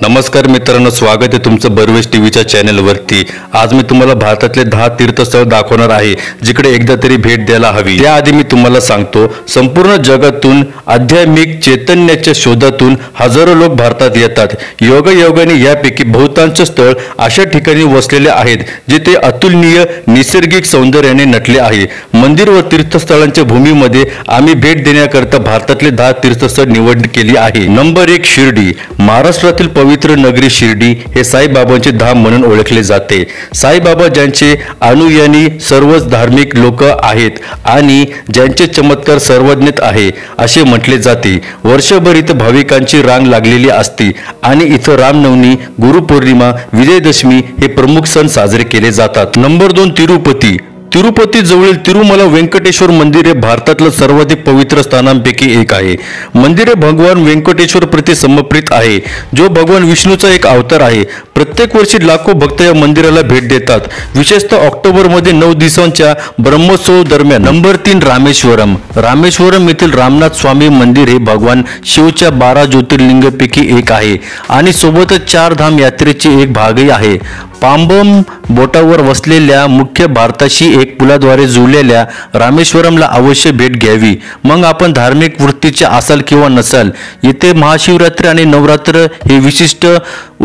नमस्कार मित्रांनो, स्वागत आहे तुमचं बर्वेश टीव्हीच्या चॅनलवरती। आज मी तुम्हाला भारतातले 10 तीर्थस्थळ दाखवणार आहे जिकडे एकदा तरी भेट द्यायला हवी। त्याआधी मी तुम्हाला सांगतो, संपूर्ण जगातून आध्यात्मिक चैतन्याच्या शोधातून हजारो लोक भारतात येतात। योगायोगाने यापैकी बहुतांश स्थळ अशा ठिकाणी वसलेले आहेत जिथे अतुलनीय नैसर्गिक सौंदर्याने नटले आहे। मंदिर व तीर्थस्थळांच्या भूमीमध्ये आम्ही भेट देण्याकरता भारतातले 10 तीर्थस्थळ निवड केली आहे। नंबर 1 शिर्डी। महाराष्ट्रातील पवित्र नगरी शिर्डी हे साईबाबांचे धाम म्हणून ओळखले जाते। साईबाबा ज्यांचे अनुयायी सर्वच धार्मिक लोक आहेत आणि ज्यांचे चमत्कार सर्वज्ञत आहे असे म्हटले जाते। वर्षभर इथं भाविकांची रांग लागलेली असते आणि इथं रामनवमी, गुरुपौर्णिमा, विजयदशमी हे प्रमुख सण साजरे केले जातात। नंबर 2 तिरुपती। तिरुपती जवळील तिरुमला वेंकटेश्वर मंदिर हे भारतातलं सर्वाधिक पवित्र स्थानांपैकी एक आहे। मंदिर हे भगवान वेंकटेश्वर प्रति समर्पित आहे, जो भगवान विष्णूचा एक अवतार आहे। प्रत्येक वर्षी लाखो भक्त या मंदिराला भेट देतात, विशेषतः ऑक्टोबर मध्ये 9 दिवसांच्या ब्रह्मोत्सव दरम्यान। नंबर 3 रामेश्वरम। रामेश्वरम येथील रामनाथ स्वामी मंदिर हे भगवान शिवच्या 12 ज्योतिर्लिंगांपैकी एक आहे आणि सोबतच 4 धाम यात्रेचे एक भागही आहे। पांबम बोटावर वसलेल्या मुख्य भारताशी एक पुलाद्वारे जुळलेल्या रामेश्वरमला अवश्य भेट घ्यावी। मग आपण धार्मिक वृत्तीचे असाल किंवा नसाल, येथे महाशिवरात्री आणि नवरात्र हे विशिष्ट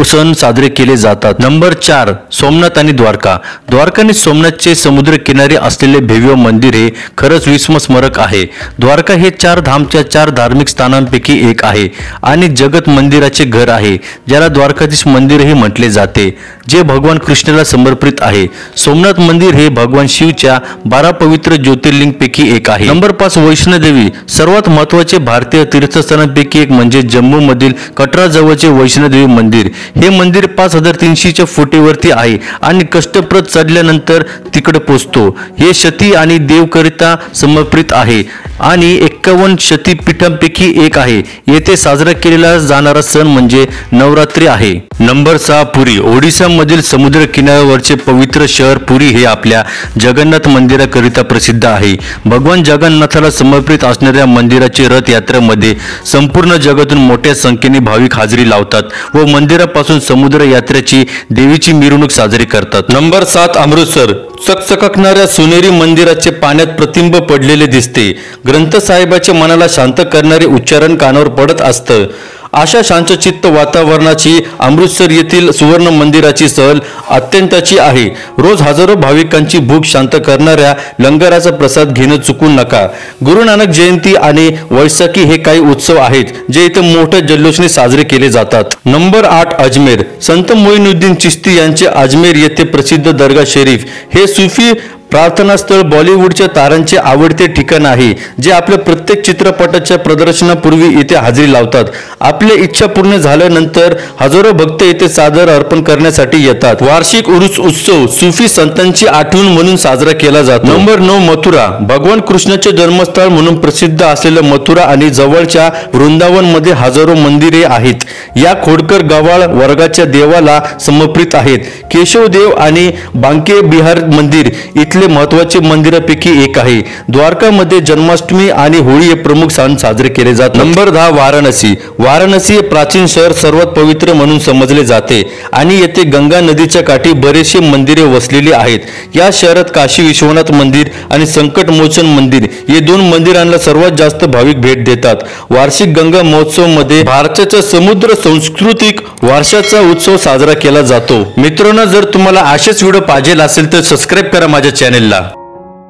सण साजरे केले जातात। नंबर 4 सोमनाथ आणि द्वारका। द्वारका आणि सोमनाथचे समुद्र किनारी असलेले भव्य मंदिर हे खरंच विस्मरणस्मारक आहे। द्वारका हे 4 धामच्या 4 धार्मिक स्थानांपैकी एक आहे आणि जगत मंदिराचे घर आहे, ज्याला द्वारकाधीश मंदिरही म्हटले जाते, जे भगवान कृष्णाला समर्पित आहे। सोमनाथ मंदिर हे भगवान शिवच्या 12 पवित्र ज्योतिर्लिंगांपैकी एक आहे। नंबर 5 वैष्णोदेवी। सर्वात महत्त्वाचे भारतीय तीर्थस्थानांपैकी एक म्हणजे जम्मू मधील कटरा जवळचे वैष्णोदेवी मंदिर। हे मंदिर 5300 फुटीवरती आहे आणि कष्टप्रद चढल्यानंतर तिकडे पोहोचतो। हे सती आणि देवकरिता समर्पित आहे आणि 51 शक्तिपीठांपैकी एक आहे। येथे साजरा केला जाणारा सण म्हणजे नवरात्री आहे। नंबर 6 पुरी। ओडिशा मधील समुद्र किनाऱ्यावरचे पवित्र शहर पुरी हे आपल्या जगन्नाथ मंदिराकरिता प्रसिद्ध आहे। भगवान जगन्नाथाला समर्पित असणाऱ्या मंदिराची रथ यात्रेमध्ये संपूर्ण जगातून मोठ्या संख्येने भाविक हजेरी लावतात व मंदिरापासून समुद्र यात्रेची देवीची मिरवणूक साजरी करतात। नंबर 7 अमृतसर। चकचकणाऱ्या सोनेरी मंदिराचे पाण्यात प्रतिबिंब पडलेले दिसते। ग्रंथ साहेबाच्या मनाला शांत करणारे उच्चारण कानावर पडत असतं। अशा शांतचित्त वातावरणाची अमृतसर येथील सुवर्ण मंदिराची सहल अत्यंताची आहे। रोज हजारो भाविकांची भूक शांत करणाऱ्या लंगराचा प्रसाद घेणं चुकू नका। गुरु नानक जयंती आणि वैसाखी हे काही उत्सव आहेत जे इथे मोठ्या जल्लोषाने साजरे केले जातात। नंबर 8 अजमेर। संत मोइनुद्दीन चिश्ती यांचे अजमेर येथे प्रसिद्ध दर्गा शरीफ हे सुफी प्रार्थनास्थळ बॉलिवूडच्या तारांचे आवडते ठिकाण आहे, जे आपल्या प्रत्येक चित्रपटाच्या प्रदर्शनापूर्वी येथे हजेरी लावतात। आपल्या इच्छा पूर्ण झाल्यानंतर हजारो भक्त येथे सादर अर्पण करण्यासाठी येतात। वार्षिक उरूस उत्सव सुफी संतांची आठवण म्हणून साजरा केला जातो। नंबर 9 मथुरा। भगवान कृष्णाचे जन्मस्थळ म्हणून प्रसिद्ध असलेल्या मथुरा आणि जवळच्या वृंदावन मध्ये हजारो मंदिरे आहेत। या खोडकर गवाळ वर्गाच्या देवाला समर्पित आहेत। केशवदेव आणि बांके बिहार मंदिर इथले महत्त्वाचे मंदिरांपैकी एक आहे। द्वारकामध्ये जन्माष्टमी आणि होळी हे प्रमुख सण साजरे केले जातात। नंबर 10 वाराणसी। वाराणसी हे प्राचीन शहर सर्वात पवित्र म्हणून समजले जाते आणि येथे गंगा नदीच्या काठी बरेचसे मंदिरे वसलेली आहेत। या शहरात काशी विश्वनाथ मंदिर आणि संकट मोचन मंदिर हे 2 मंदिरांना सर्वात जास्त भाविक भेट देतात। वार्षिक गंगा महोत्सव मध्ये भारताच्या समुद्र सांस्कृतिक वारशाचा उत्सव साजरा केला जातो। मित्रांनो, जर तुम्हाला असेच व्हिडिओ पाहिजे असेल तर सबस्क्राइब करा माझ्या चॅनलला।